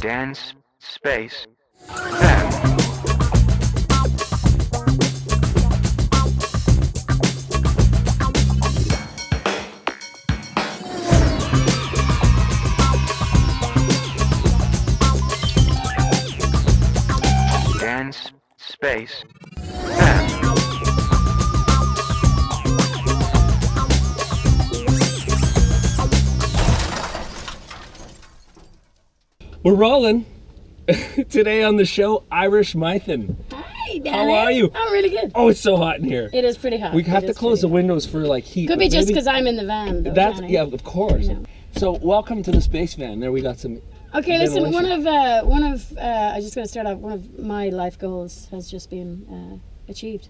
dance, space, Van. Dance, space, Van. We're rolling. Today on the show, Irish Mythen. Hi, Danny. How are you? I'm really good. Oh, it's so hot in here. It is pretty hot. We have to close the windows for like heat. Could be just because I'm in the van. Though, That's Danny. yeah, of course. Yeah. So welcome to the space van. There we got some. Okay, listen. ventilation. I'm just going to start off. One of my life goals has just been achieved.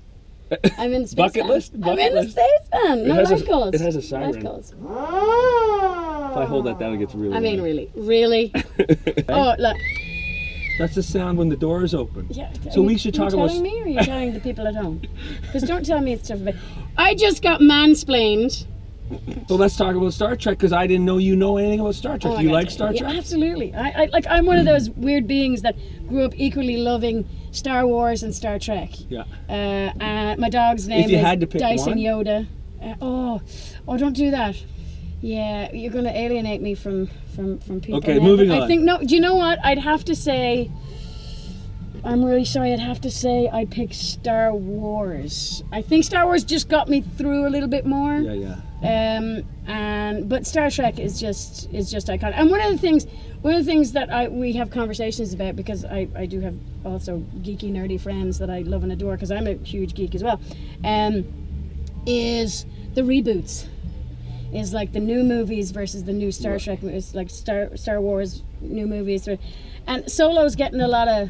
I'm in the space Bucket van. list? I'm Bucket in the list? space van. No has life a- goals. it has a siren. Life goals. If I hold that down, it gets really. I mean, loud. really. Oh, look. That's the sound when the doors open. Yeah. So we should talk about. Are you telling me, or are you telling the people at home? Because don't tell me it's stuff about. I just got mansplained. So let's talk about Star Trek because I didn't know you know anything about Star Trek. Oh my You God, like Star yeah, Trek? Absolutely. I'm one of those weird beings that grew up equally loving Star Wars and Star Trek. Yeah. My dog's name If you is had to pick Dyson one? Yoda. Oh, don't do that. Yeah, you're going to alienate me from people. Okay, now. moving But on. I think no. Do you know what? I'd have to say. I'm really sorry. I'd have to say I pick Star Wars. I think Star Wars just got me through a little bit more. Yeah, yeah. But Star Trek is just iconic. And one of the things that we have conversations about, because I do have also geeky nerdy friends that I love and adore because I'm a huge geek as well, is the reboots. Is like the new movies versus the new Star Trek. It's like Star Wars new movies, and Solo's getting a lot of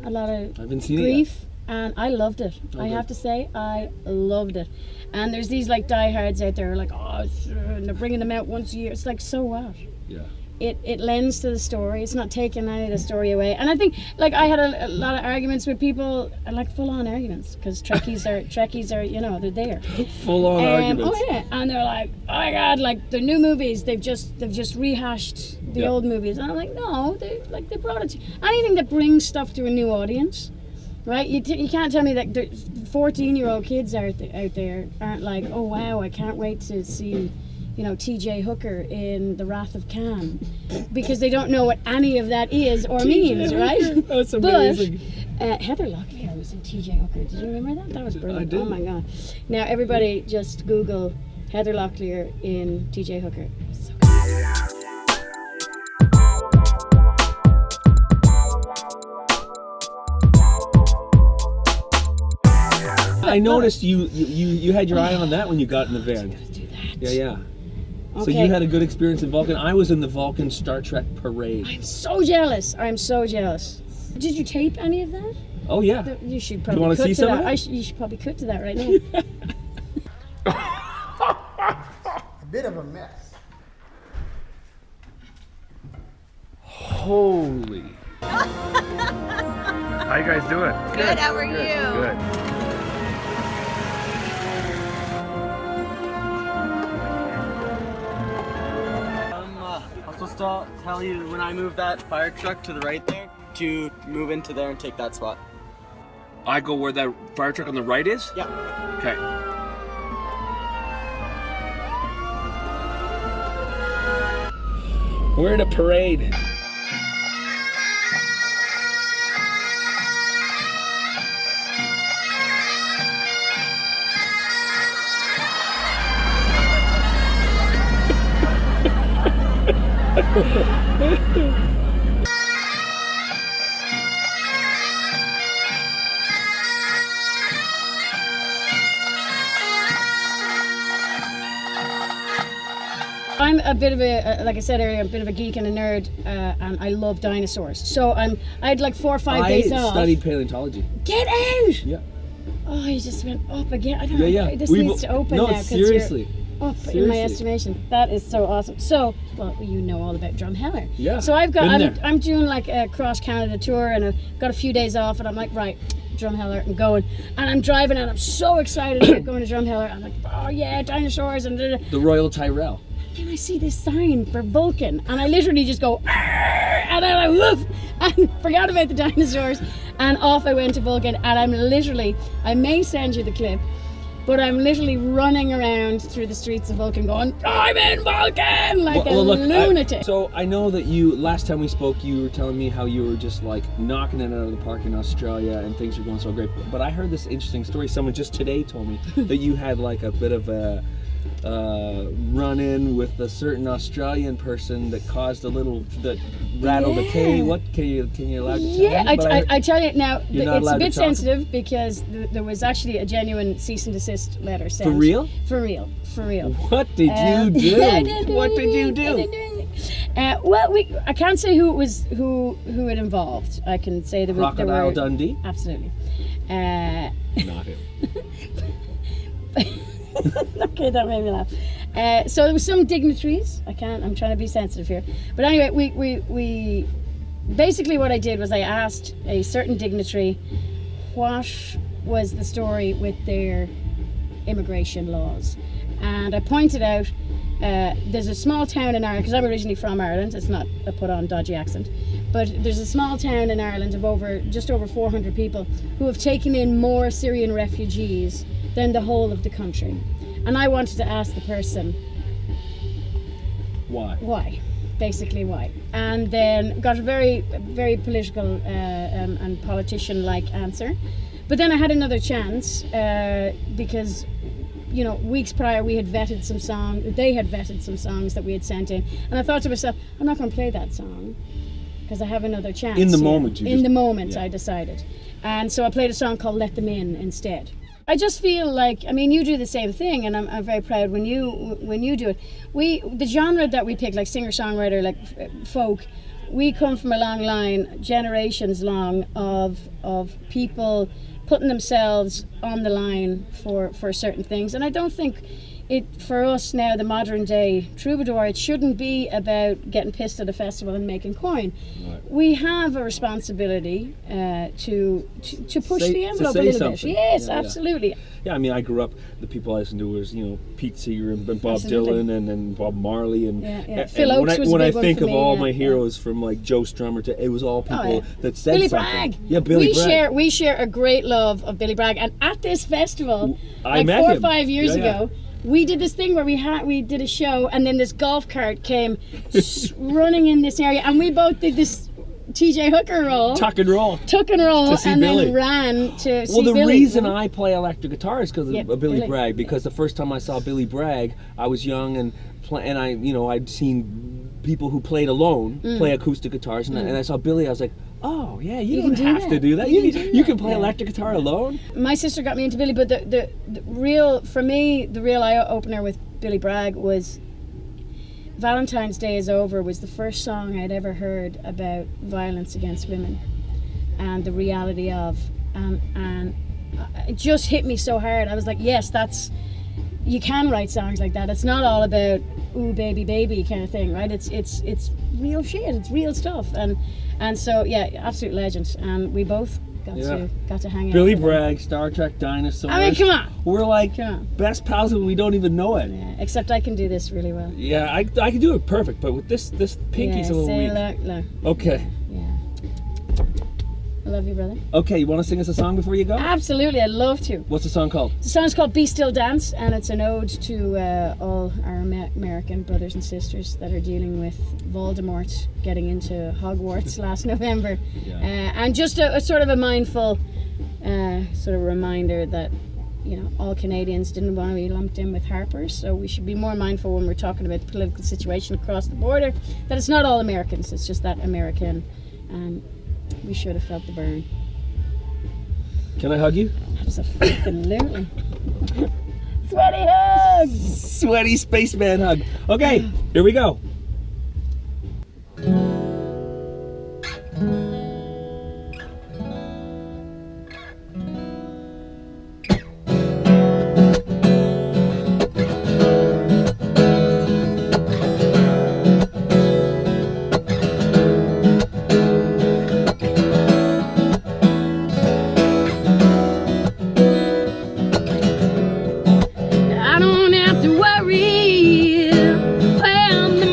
I haven't seen it grief, and I loved it. I Okay. have to say, I loved it. And there's these like diehards out there like, and they're bringing them out once a year. It's like, so what? Yeah. It lends to the story. It's not taking any of the story away. And I think, like, I had a lot of arguments with people, like full-on arguments, because Trekkies are, you know, they're there. Full-on arguments. Oh yeah, and they're like, oh my God, like the new movies, they've just rehashed the Yeah. old movies. And I'm like, no, they brought it to anything that brings stuff to a new audience, right? You can't tell me that 14-year-old kids out there aren't like, oh wow, I can't wait to see, you know, T.J. Hooker in The Wrath of Khan, because they don't know what any of that is or means, right? That's amazing. But Heather Locklear was in T.J. Hooker. Did you remember that? That was brilliant. I did. Oh my God. Now everybody just Google Heather Locklear in T.J. Hooker. So I noticed you had your eye on that when you got in the van. gonna do that. Yeah. So Okay. you had a good experience in Vulcan. I was in the Vulcan Star Trek parade. I'm so jealous. Did you tape any of that? Oh yeah. You should probably wanna cut see to some of that. it? You should probably cut to that right now. A bit of a mess. Holy. How you guys doing? Good, how are you? Good. I'm supposed to tell you when I move that fire truck to the right there to move into there and take that spot. I go where that fire truck on the right is? Yeah. Okay. We're in a parade. I'm a bit of a, like I said earlier, a bit of a geek and a nerd, and I love dinosaurs. So I had like 4 or 5 days off. I studied paleontology. Get out! Yeah. Oh, you just went up again. I don't Yeah, know. yeah. This We've- needs to open no, now. 'cause seriously. You're up in Seriously. my estimation. That is so awesome. So, well, you know all about Drumheller. Yeah, So I've got, been there. I'm doing like a cross Canada tour, and I've got a few days off, and I'm like, right, Drumheller, I'm going. And I'm driving, and I'm so excited about going to Drumheller. I'm like, oh yeah, dinosaurs, and da, da, da. The Royal Tyrrell. Then I see this sign for Vulcan, and I literally just go, "Arr!" and I'm like, woof, and forgot about the dinosaurs, and off I went to Vulcan, and I may send you the clip, but I'm literally running around through the streets of Vulcan going, I'm in Vulcan, like a lunatic. So I know that last time we spoke, you were telling me how you were just like knocking it out of the park in Australia and things were going so great. But I heard this interesting story. Someone just today told me that you had like a bit of a run-in with a certain Australian person that caused that rattled a cage. What can you allow to tell me? Yeah, I tell you now, You're not it's a allowed bit to talk? sensitive because there was actually a genuine cease and desist letter sent. For real? For real. What did you do? I didn't What did you anything. do? I didn't do anything. Well, I can't say who it was, who it involved. I can say there Crocodile were Dundee? absolutely. Not him. Okay, that made me laugh. So there was some dignitaries. I'm trying to be sensitive here. But anyway, we basically what I did was I asked a certain dignitary what was the story with their immigration laws. And I pointed out there's a small town in Ireland, because I'm originally from Ireland, it's not a put on dodgy accent, but there's a small town in Ireland of just over 400 people who have taken in more Syrian refugees than the whole of the country. And I wanted to ask the person why, basically why, and then got a very, very political and politician-like answer. But then I had another chance because, you know, weeks prior they had vetted some songs that we had sent in, and I thought to myself, I'm not going to play that song because I have another chance. In the here. moment, I decided, and so I played a song called "Let Them In" instead. I just feel like, I mean, you do the same thing, and I'm very proud when you do it. The genre that we pick, like singer-songwriter, like folk, we come from a long line, generations long, of people putting themselves on the line for certain things. And I don't think for us now, the modern day troubadour, it shouldn't be about getting pissed at a festival and making coin. Right. We have a responsibility to push the envelope a little bit. Yes, absolutely. Yeah, I mean, I grew up, the people I listened to was, you know, Pete Seeger and Bob Absolutely. Dylan and Bob Marley and Phil Oakes was a when big I one think for of me, all my heroes from like Joe Strummer to, it was all people that said Billy something. Bragg. Yeah, Billy Bragg. We share a great love of Billy Bragg, and at this festival, I like met 4 or him. 5 years Yeah, ago, we did this thing where we did a show, and then this golf cart came running in this area, and we both did this TJ Hooker roll. Tuck and roll. And see then Billy. ran to see Well, the Billy. reason I play electric guitar is because of Billy Billy. Bragg. Because the first time I saw Billy Bragg, I was young and I'd seen people who played alone play acoustic guitars, and I saw Billy. I was like, oh yeah, you don't have to do that. You can play electric guitar alone. My sister got me into Billy, but the real eye opener with Billy Bragg was Valentine's Day Is Over was the first song I'd ever heard about violence against women and the reality of, and it just hit me so hard. I was like, yes, you can write songs like that. It's not all about ooh baby baby kind of thing, right? It's real shit. It's real stuff, and so yeah, absolute legend. And we both got to hang out. Billy with Bragg, Star Trek, dinosaurs. I mean, come on. We're like best pals and we don't even know it. Yeah, except I can do this really well. Yeah, I can do it perfect, but with this pinky's a little weak. Look. Okay. Yeah. I love you, brother. Okay, you want to sing us a song before you go? Absolutely, I'd love to. What's the song called? The song's called Be Still Dance, and it's an ode to all our American brothers and sisters that are dealing with Voldemort getting into Hogwarts last November. Yeah. And just a sort of a mindful sort of reminder that, you know, all Canadians didn't want to be lumped in with Harpers, so we should be more mindful when we're talking about the political situation across the border, that it's not all Americans, it's just that American, and we should have felt the burn. Can I hug you? Absolutely. Sweaty hug! Sweaty spaceman hug. Okay, here we go. I don't have to worry when the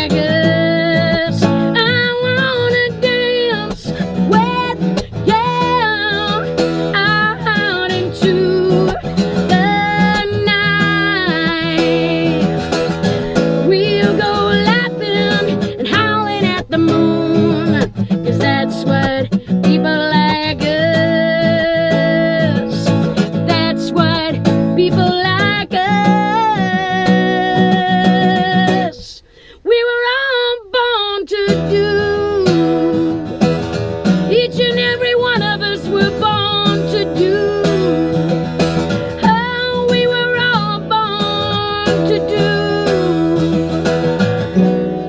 like us. I wanna dance with you out into the night. We'll go laughing and howling at the moon, 'cause that's what people like us. That's what people like us. We were all born to do. Each and every one of us were born to do. Oh, we were all born to do.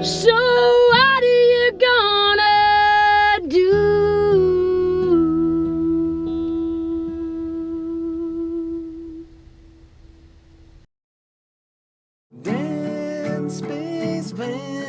So what are you gonna do? Dance Space Van.